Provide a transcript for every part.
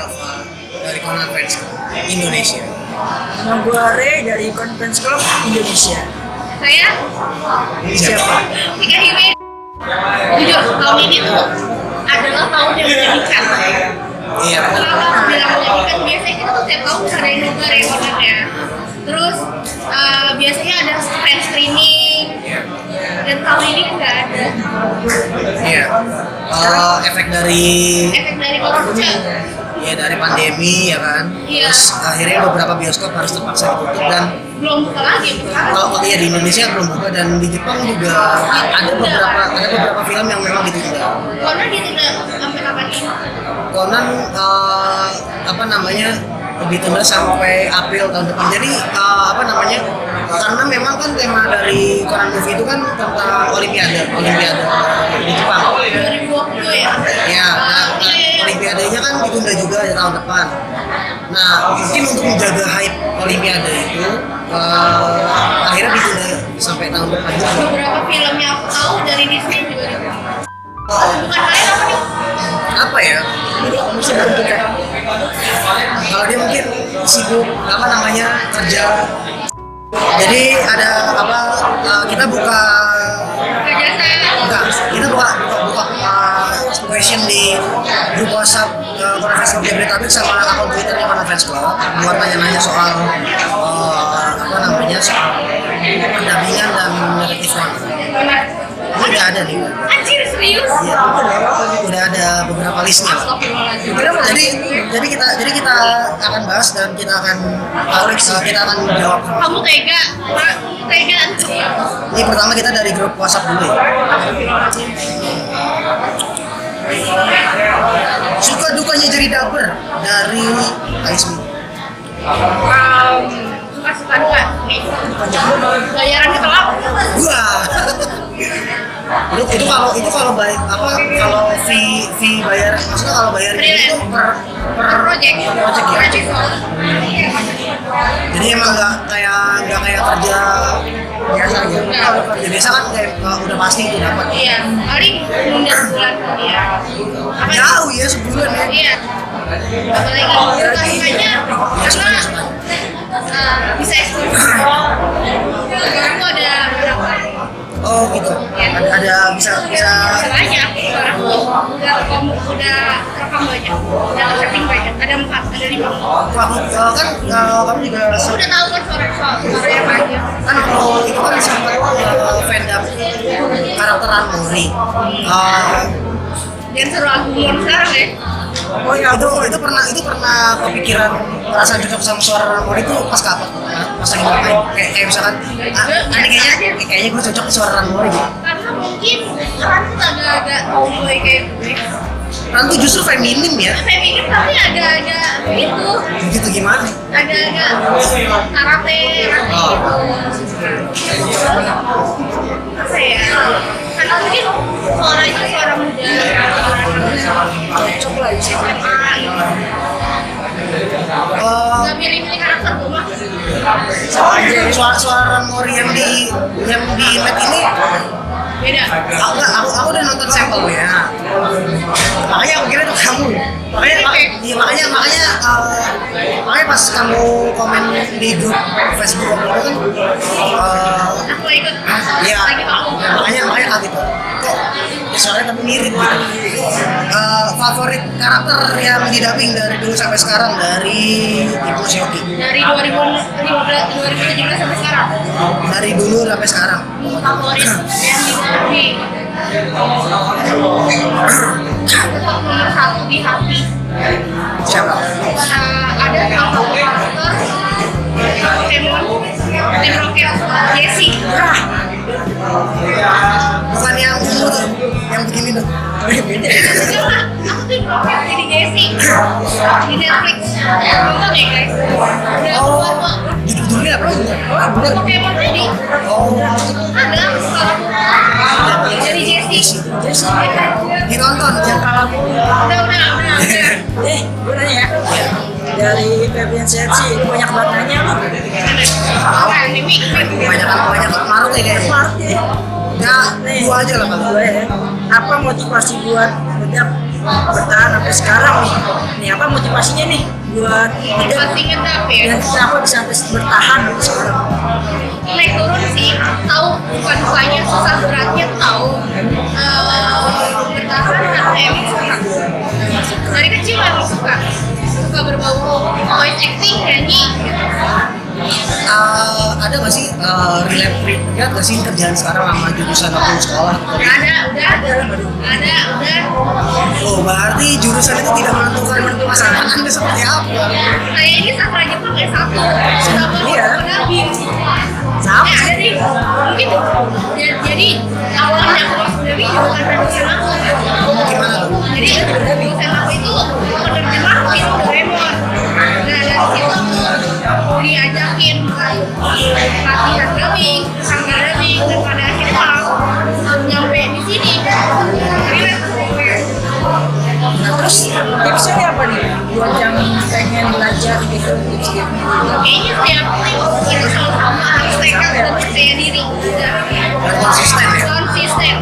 Alfa dari Conan Fans Club Indonesia. Nama gue Re dari Conference Club Indonesia. Saya Siapa? Tika Hime. Jujur, tahun ini tuh adalah tahun yang menyedihkan. Iya. Kenapa aku bilang menyedihkan? Biasanya kita tuh tiap tahun bisa nobar ya kontennya. Terus biasanya ada fan screening. Dan tahun ini nggak ada. Iya. Efek dari corona. ya dari pandemi ya kan. Iya. Terus akhirnya beberapa bioskop harus terpaksa ditutup dan Belum buka lagi. kalau di Indonesia belum buka dan di Jepang juga ada beberapa film yang memang ditunda. Corona ditunda sampai kapan ini? Conan ditunda sampai April tahun depan. Jadi karena memang kan tema dari Conan movie itu kan tentang Olimpiade di Jepang. 2020 ya? Ya, Olimpiadenya kan ditunda juga di tahun depan. Nah, mungkin untuk menjaga hype Olimpiade itu akhirnya ditunda sampai tahun depan juga. Beberapa film yang aku tahu dari Disney juga ditunda. Bukan kalian apa nih? Apa ya? Kalau dia mungkin sibuk kerja. Jadi ada kita buka question di grup WhatsApp Conan Fans Club Jabodetabek sama akun Twitternya Conan Fans Club buat nanya-nanya soal soal pendampingan dan negatif one. Ini udah ada nih. Anjir, serius? Iya, udah ada beberapa listnya. Jadi kita akan bahas dan kita akan jawab. Kamu tega? Ini pertama kita dari grup WhatsApp dulu ya. Suka dukanya jadi dubber dari Aismi. Suka duka nih. Bayaran telat. Wah. itu kalau fee bayar, maksudnya kalau bayar itu per project ya. Jadi emang nggak kayak kerja biasa aja. Kerja biasa kan kayak udah pasti itu dapat. Iya, paling nunda sebulan ya. Jauh ya sebulan ya. Iya. Apalagi sukanya karena bisa eksklusif. Aku ada berapa? Oh gitu. Ada bisa banyak. Udah rekam banyak. Udah setting banyak. Ada 4, ada 5. Kamu juga Udah tahu kan suara apa aja. kan kalau itu kan sempat fandom karakteran Mori. Dan seru album sekarang ya. Oh iya, itu pernah kepikiran merasa cocok sama suara Mori itu pas kapan? Pas lagi ngapain? Kayak misalkan, kayaknya gue cocok suara Mori gitu. Karena mungkin Ran tuh agak-agak tomboy kayak gue. Ran tuh justru feminim ya? Feminim tapi agak-agak gitu. Begitu gimana? Agak-agak karate gitu. Apa ya? Karena mungkin suaranya suara muda. Cocok lah di sini. Gak milih-milih karakter gue mah. Suara Mori yang di net ini Beda. aku udah nonton sampelnya. Makanya aku kira itu kamu. Makanya pas kamu komen di grup Facebook waktu itu kan Aku ikut. iya, makanya kaget tuh. Kok suaranya tapi mirip gitu. Favorit karakter yang didubbing dari dulu sampai sekarang dari Ibu Shoki. Dari 2017 sampai sekarang. Dari dulu sampai sekarang. Favorit yang di tetap nomor 1 di hati. Siapa? Ada salah satu karakter Tim Rocket Jessie. Bukan yang ungu tuh, yang begini tuh. Beda. Aku Tim Rocket jadi Jessie di Netflix. Nonton ya guys. Udah keluar kok. Judulnya apa? Bener. Pokemon tadi. Ada salah jadi Jessie. Ditonton yang Udah. Gue nanya ya. Dari Fabian Serci, banyak banget nanya lu. banyak maruk ya kayaknya. Mark ya. Ya, dua aja lah kalau. Gue ya. Apa motivasi buat bedak bertahan sampai sekarang nih. Nih apa motivasinya nih buat Motivasi ngedap ya. dan kenapa bisa sampai bertahan sampai sekarang? Naik turun sih, tahu bukan dukanya, susah beratnya tahu. Bertahan karena emang suka. Dari kecil emang suka berbau voice acting, nyanyi. Ada nggak sih relate nggak sih kerjaan sekarang sama jurusan aku sekolah? Ada, udah. Oh, berarti jurusan itu tidak menentukan masa depan Anda seperti apa? Kayak ini sastra Jepang ya satu, sama Iya. Nabi. Sama Ada nih, mungkin jadi awalnya aku masuk Nabi juga karena dosen aku. Gimana tuh? Jadi dosen aku itu menerjemah film Doraemon. Nah dari situ diajakin latihan dubbing, sanggar dubbing, dan pada akhirnya nyampe di sini. Nah terus tipsnya apa nih buat yang pengen belajar gitu tips-tipsnya? Kayaknya setiap itu selalu sama, harus tekad dan percaya diri. Dan konsisten ya? Konsisten.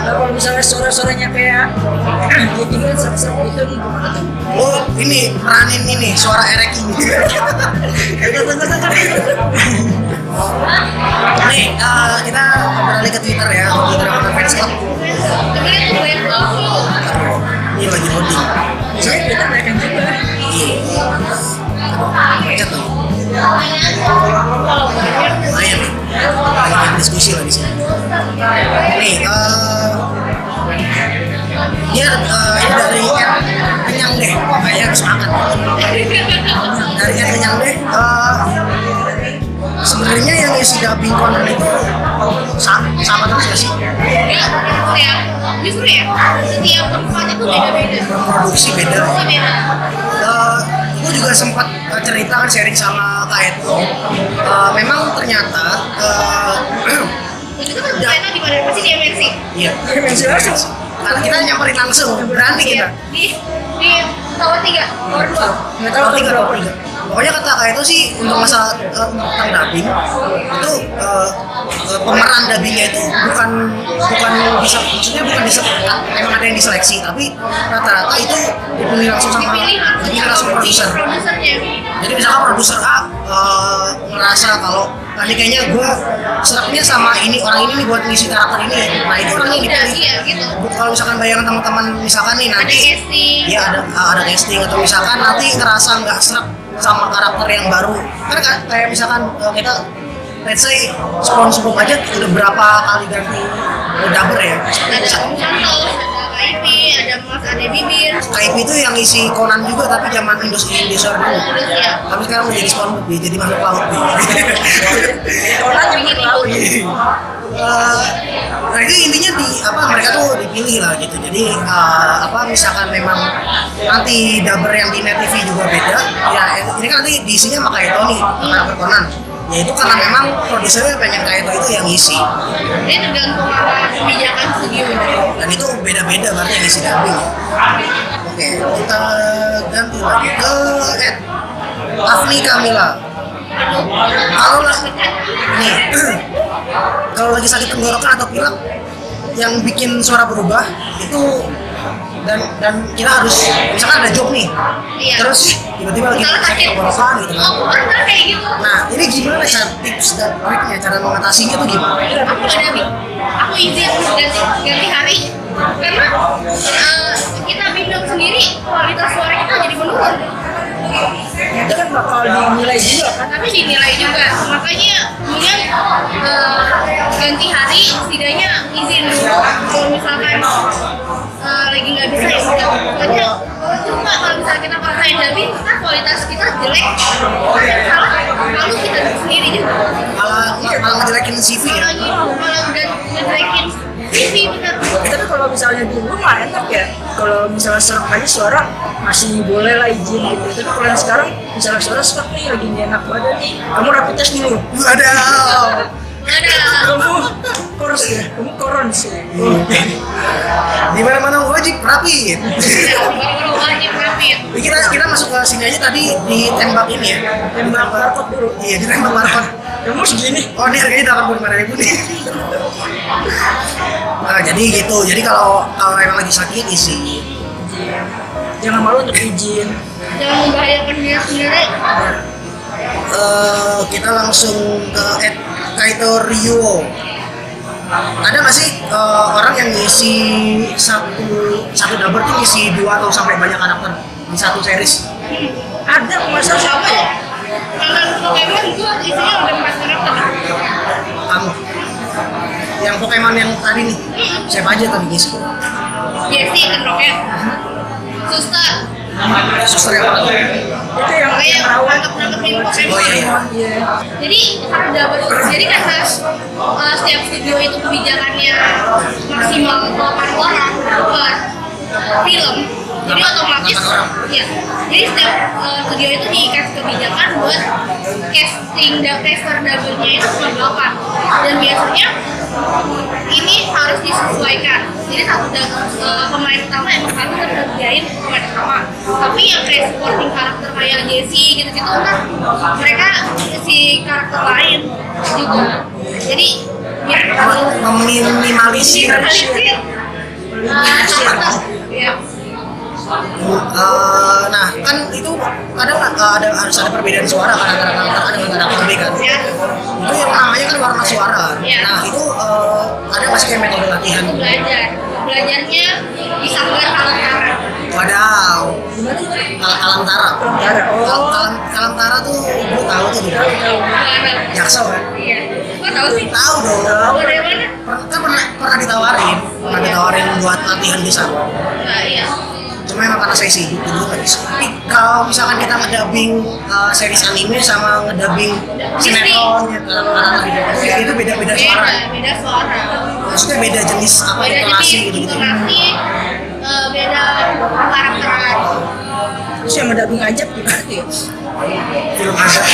Nah, kalau misalnya suara-suaranya kayak jadi kan seru-seru itu gimana tuh? Oh, ini peranin ini suara erek ini. Nih, kita beralih ke Twitter ya, Twitter apa fans club. Dengerin tuh banyak banget. Ini lagi loading. Saya kita mereka juga. Iya. Pencet tuh. Lumayan nih. Lagi diskusi lah di sini. Nih, dia ini dari kenyang deh, kayaknya harus makan. Dari kenyang deh. Sebenarnya yang isi dubbing Conan itu sama terus nggak sih? Ya, justru ya, setiap tempat itu beda-beda. Produksi beda. Pasti beda. Gue juga sempat cerita kan sharing sama Kak Eto. Memang ternyata Itu kan ternyata di mana pasti di MNC. iya. Dimensi langsung. Karena kita nyamperin langsung, berani kita. Di tower 3, tower 2. Nggak tahu Kalau tiga, berapa. kalau tiga. Pokoknya kata Kak Eto sih untuk masalah tentang dubbing itu pemeran dubbingnya itu bukan bisa, maksudnya bukan disekat, emang ada yang diseleksi, tapi rata-rata itu dipilih langsung sama Dipilih langsung produser. produsernya. Jadi misalkan produser A ngerasa kalau tadi kayaknya gue seraknya sama ini orang ini nih buat ngisi karakter ini, nah itu orangnya dipilih. Iya gitu. Kalau misalkan bayangan teman-teman misalkan nih Ada nanti casting. ya ada casting atau misalkan nanti ngerasa nggak serak sama karakter yang baru, kan kayak misalkan kita let's say sebelum aja udah berapa kali ganti dubber ya. Ada Om Santos, ada KIP, ada Mas Ade Bibir. KIP itu yang isi Conan juga tapi zaman Indonesia dulu. Iya. Tapi sekarang udah jadi SpongeBob ya, jadi makhluk laut nih. Orang yang Ingin tahu. ikut. Nah itu intinya mereka tuh dipilih lah gitu. Jadi misalkan memang nanti dubber yang di Net TV juga beda, ya ini kan nanti diisinya sama kayak Tony karakter Conan. Ya itu karena memang produsernya pengen kayak itu yang ngisi. Ini tergantung sama kebijakan studio. Dan itu beda-beda berarti yang ngisi dubbing. Oke, kita ganti lagi ke Afni Kamila. Kalau lagi sakit tenggorokan atau pilek yang bikin suara berubah itu dan kita harus misalkan ada job nih, Iya. terus tiba-tiba lagi Misalnya sakit tenggorokan gitu kan. Oh, pernah kayak gitu. Nah ini gimana cara tips dan triknya cara mengatasinya tuh gimana? Aku ada nih. Aku izin ganti hari karena kita bimbing sendiri kualitas suara kita jadi menurun. Itu kan bakal dinilai juga kan. Tapi dinilai juga, makanya kemudian ganti hari setidaknya izin dulu kalau misalkan lagi nggak bisa ya udah. Makanya cuma kalau misalnya kita paksain dubbing kan kualitas kita jelek, salah lalu kita sendiri gitu. Malah ngejelekin CV ya? Malah ngejelekin CV bener. Tapi kalau misalnya dulu mah enak ya. Kalau misalnya serak aja suara masih boleh lah izin gitu. Tapi kalau yang sekarang misalnya suara serak nih lagi nggak enak badan nih. Kamu rapid test dulu. Ada. Ada. Kamu koros ya. Kamu koron sih. Di mana-mana wajib rapid. Baru wajib rapid. Kita masuk ke sini aja tadi ditembak ini ya. Tembak barcode dulu. Iya, ditembak barcode. Kamu segini. Oh, ini harganya 85.000 nih. Nah, jadi gitu. Jadi kalau emang lagi sakit isi izin. Jangan malu untuk izin. Jangan membahayakan diri sendiri. Kita langsung ke Kaito Ryuo. Ada nggak sih orang yang ngisi satu dubber tuh ngisi 2 atau sampai banyak karakter di satu series? Ada masa siapa ya? Kalau Pokemon itu isinya udah 4 karakter. Kamu yang Pokemon yang tadi nih, siapa aja tadi ngisi? Jessie dan Rocket. Suster. Suster yang mana? Itu yang Kayak merawat. nangkep-nangkepin Pokemon. Oh iya. Iya. Jadi satu double. Jadi karena setiap studio itu kebijakannya maksimal 8 orang buat film, jadi otomatis ya. Jadi setiap studio itu dikasih kebijakan buat caster double-nya itu cuma 8. Dan biasanya ini harus disesuaikan. Jadi satu pemain utama emang harus ngerjain pemain utama. Tapi yang kayak supporting karakter kayak Jessie gitu-gitu kan mereka si karakter lain juga. Jadi ya Meminimalisir. Ya. Nah kan itu kadang harus ada perbedaan suara kan antara karakter A dengan karakter B kan. Ya. Itu yang namanya kan warna suara. Iya. Nah itu ada masih kayak metode latihan. Belajarnya di Sanggar Kalantara. Wadaw. Kalantara. Kalantara. Oh. Kalantara tuh gue tahu tuh dulu. Jaksel kan? Iya. Kok tahu sih? Tahu dong. Tahu dari mana? Kan pernah ditawarin buat latihan di sana. Nah, iya. Cuma emang karena saya sibuk dulu kan bisa. Tapi kalau misalkan kita ngedubbing series anime sama ngedubbing sinetron itu beda-beda suara. Beda suara. Maksudnya beda jenis apa Beda intonasi jenis gitu. intonasi, beda karakteran. Terus yang mendamping ajak gimana ya? Film azab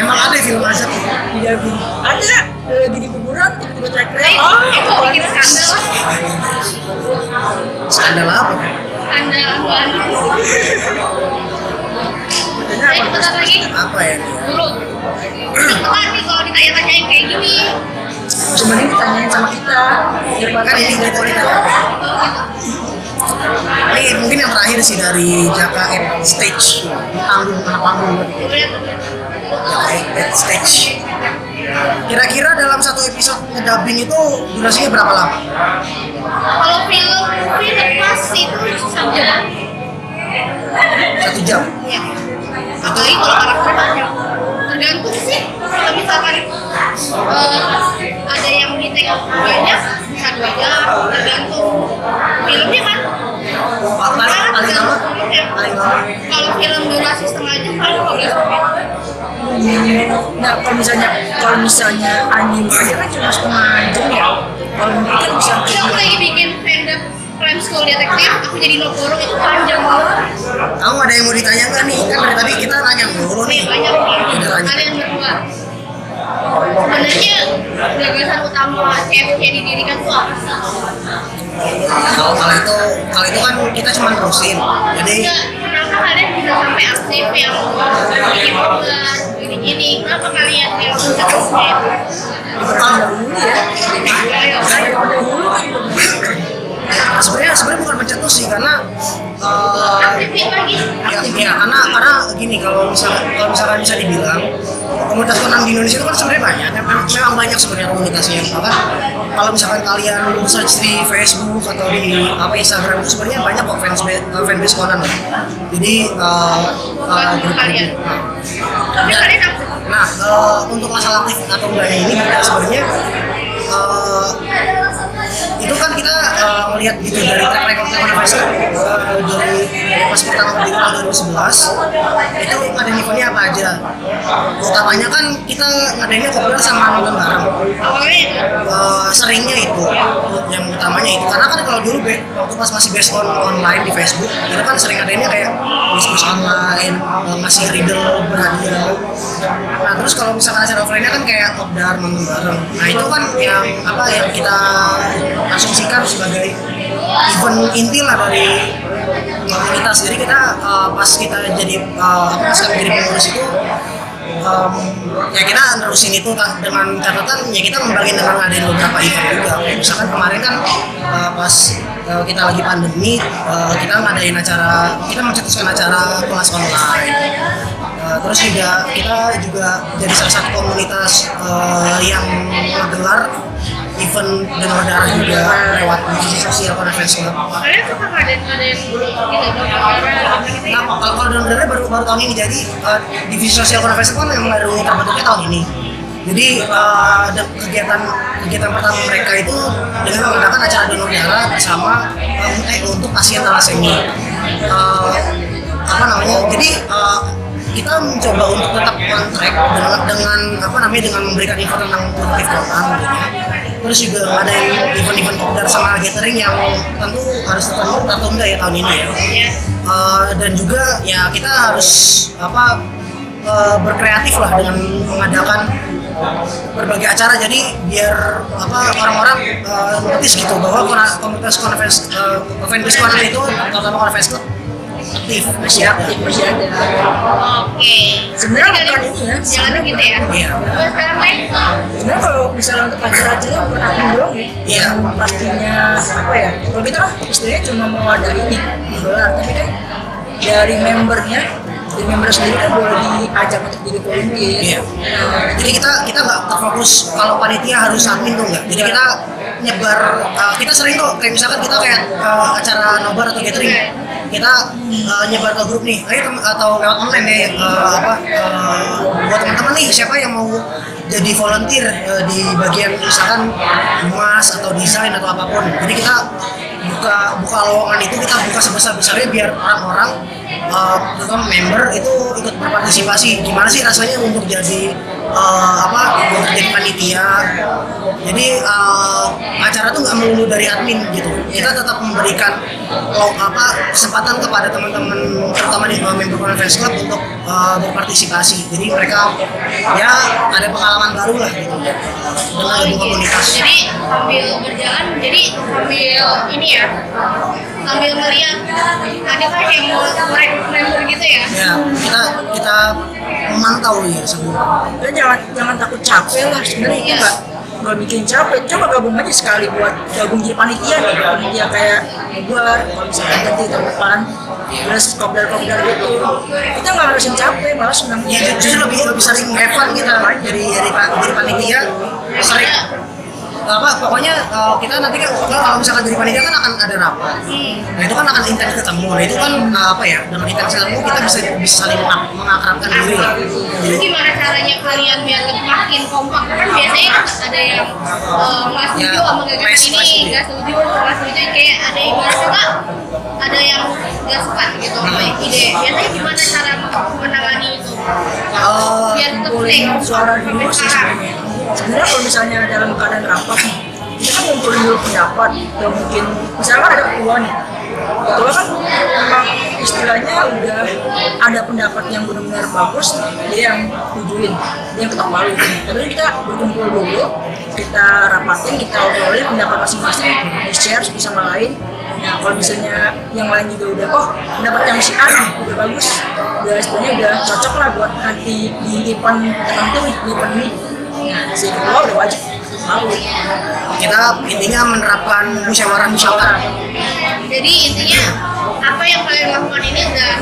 emang ada film azab gitu. Didamping. Ada lagi di kuburan tiba-tiba teriak-teriak. Itu bikin skandal lah. Skandal apa? Skandal banget. Katanya Ayo apa? bentar lagi. Apa ya? Dulu. Bentar nih kalau ditanya-tanyain kayak gini. Sebenarnya ditanyain sama kita. Kan ini kita Oh gitu. Ini mungkin yang terakhir sih dari Jaka at Stage panggung anak panggung Jaka at Stage. Kira-kira dalam satu episode ngedubbing itu durasinya berapa lama? Kalau film lepas itu 1 jam. 1 jam. Ya. Apalagi kalau karakter banyak. Tergantung sih. Kalau misalkan ada yang di take banyak bisa 2 jam. Tergantung filmnya kan. Paling lama? Paling lama. Kalau film durasi setengah jam paling 15 menit. Nah kalau misalnya anime aja kan cuma setengah jam ya. Kalau ini kan bisa Terus aku lagi bikin fandom Crime School Detective, aku jadi Nokoro itu panjang banget. Kamu ada yang mau ditanya nggak nih? Kan dari tadi kita nanya dulu nih. Banyak nih. Udah lanjut. Kalian berdua. Sebenarnya gagasan utama CFC didirikan tuh apa sih? Kalau itu kan kita cuma terusin. Jadi Enggak, kenapa kalian bisa sampai aktif yang bikin program gini-gini? Kenapa kalian yang mencetusnya? dulu ya. sebenarnya bukan pencetus sih karena Aktifin lagi. ya karena gini kalau misalkan bisa dibilang komunitas Conan di Indonesia itu kan sebenarnya banyak memang banyak sebenarnya komunitasnya bahkan kalau misalkan kalian search di Facebook atau di Instagram itu sebenarnya banyak kok fanbase Conan lah. Jadi Bukan kalian. Tapi kalian aktif. nah untuk masalah aktif atau enggaknya ini sebenarnya itu kan kita melihat gitu dari track record Conan Festival dari pas pertama berdiri tahun 2011 itu ngadain eventnya apa aja. Utamanya kan kita ngadainnya ngobrol sama nonton bareng. Awalnya Seringnya itu yang utamanya itu karena kan kalau dulu waktu pas masih based on online di Facebook itu kan sering ngadainnya kayak diskusi online ngasih riddle berhadiah. Nah terus kalau misalkan acara offline-nya kan kayak kopdar nonton bareng. Nah itu kan yang kita asumsikan sebagai event inti lah dari komunitas. Jadi kita pas kita jadi pas kami jadi pengurus itu ya kita nerusin itu dengan catatan ya kita membagi dengan ngadain beberapa event juga. Misalkan kemarin kan pas kita lagi pandemi, kita ngadain acara, kita mencetuskan acara kelas online. Terus juga kita juga jadi salah satu komunitas yang menggelar event donor darah juga lewat divisi sosial Conference Club. Kalian suka ngadain gitu donor darah gitu ya? Nah, kalau donor darah baru tahun ini, jadi divisi sosial Conference Club yang baru terbentuknya tahun ini. Jadi kegiatan pertama mereka itu dengan mengadakan acara donor darah bersama untuk pasien thalassemia. Jadi kita mencoba untuk tetap on track dengan memberikan info tentang produktif program gitu. Terus juga ada event-event kopdar sama gathering yang tentu harus tertunda ya tahun ini ya. Dan juga ya kita harus berkreatif lah dengan mengadakan berbagai acara, jadi biar orang-orang notice gitu bahwa komunitas Conference itu terutama Conference Club masih aktif, masih ada. Oke. Sebenarnya Jadi bukan ini ya. jalan gitu ya. Iya. Terus sekarang lain? Sebenarnya kalau misalnya untuk acara-acara bukan admin doang ya. Iya. Pastinya apa ya? Kalau kita kan istilahnya cuma mewadahi ini dolar, tapi kan dari membernya, dari member sendiri kan boleh diajak untuk jadi volunteer. Iya. Jadi kita nggak terfokus kalau panitia harus admin tuh nggak. Jadi kita nyebar, kita sering kok kayak misalkan kita kayak acara nobar atau gathering, kita nyebar ke grup nih, ayo atau lewat online deh, buat teman-teman nih siapa yang mau jadi volunteer di bagian misalkan humas atau desain atau apapun. Jadi kita buka lowongan itu, kita buka sebesar-besarnya biar orang-orang terutama member itu ikut berpartisipasi. Gimana sih rasanya untuk jadi untuk jadi panitia. Jadi acara tuh nggak melulu dari admin gitu. Kita tetap memberikan kesempatan kepada teman-teman terutama di member Conference Club untuk berpartisipasi. Jadi mereka ya ada pengalaman baru lah gitu dengan gabung komunitas. Jadi sambil berjalan, jadi sambil ini ya, sambil melihat ada kan yang mau member gitu ya. Ya, kita memantau ya sebelum. Dan jangan takut capek lah, sebenarnya itu nggak bikin capek. Coba gabung aja sekali buat gabung jadi panitia kayak buat kalau misalnya nanti tahun depan terus kopdar gitu, kita nggak harusin capek, malah senang. Ya justru lebih sering have fun kita jadi panitia sering pokoknya kita nanti kan kalau misalkan jadi panitia kan akan ada rapat. Nah itu kan akan intens ketemu. Nah itu kan dengan intens ketemu kita bisa saling mengakrabkan diri. Terus gimana caranya kalian biar makin kompak? Kan biasanya ada yang nggak setuju sama gagasan ini, nggak setuju kayak ada yang nggak suka, ada yang nggak suka gitu sama ide. Biasanya gimana cara menangani itu? Biar tetap stay Suara dulu sih sebenarnya. Sebenarnya kalau misalnya dalam keadaan rapat, kita kan ngumpulin dulu pendapat. Gak mungkin, misalkan ada ketua nih, ketua kan memang istilahnya udah ada pendapat yang benar-benar bagus, dia yang tujuin, dia yang ketok palu. Tapi kita berkumpul dulu, kita rapatin, kita obrolin pendapat masing-masing, di-share satu sama lain. Nah, kalau misalnya yang lain juga udah, pendapat yang si A udah bagus, udah istilahnya udah cocok lah buat nanti di event tertentu, di event ini. Nah, si ketua udah wajib mau. Kita intinya menerapkan musyawarah. Jadi intinya apa yang kalian lakukan ini udah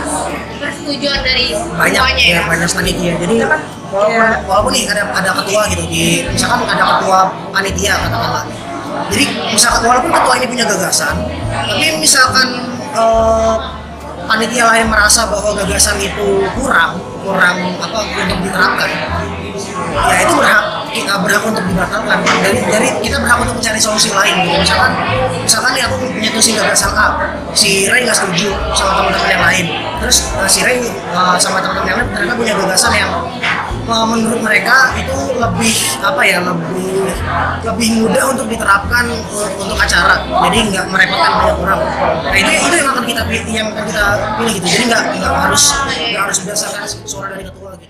persetujuan dari semuanya ya? Banyak panitia. Jadi kan walaupun nih ada ketua gitu, misalkan ada ketua panitia katakanlah. Jadi misalkan walaupun ketua ini punya gagasan, tapi misalkan panitia lain merasa bahwa gagasan itu kurang untuk diterapkan, ya itu berhak untuk dibatalkan. Dari kita berhak untuk mencari solusi lain gitu. Misalkan nih aku nyetusin gagasan A, si Ray nggak setuju sama teman-teman yang lain, terus si Ray sama teman-teman yang lain ternyata punya gagasan yang menurut mereka itu lebih mudah untuk diterapkan untuk acara, jadi nggak merepotkan banyak orang. Nah itu yang akan kita pilih gitu. Jadi nggak harus berdasarkan suara dari ketua gitu.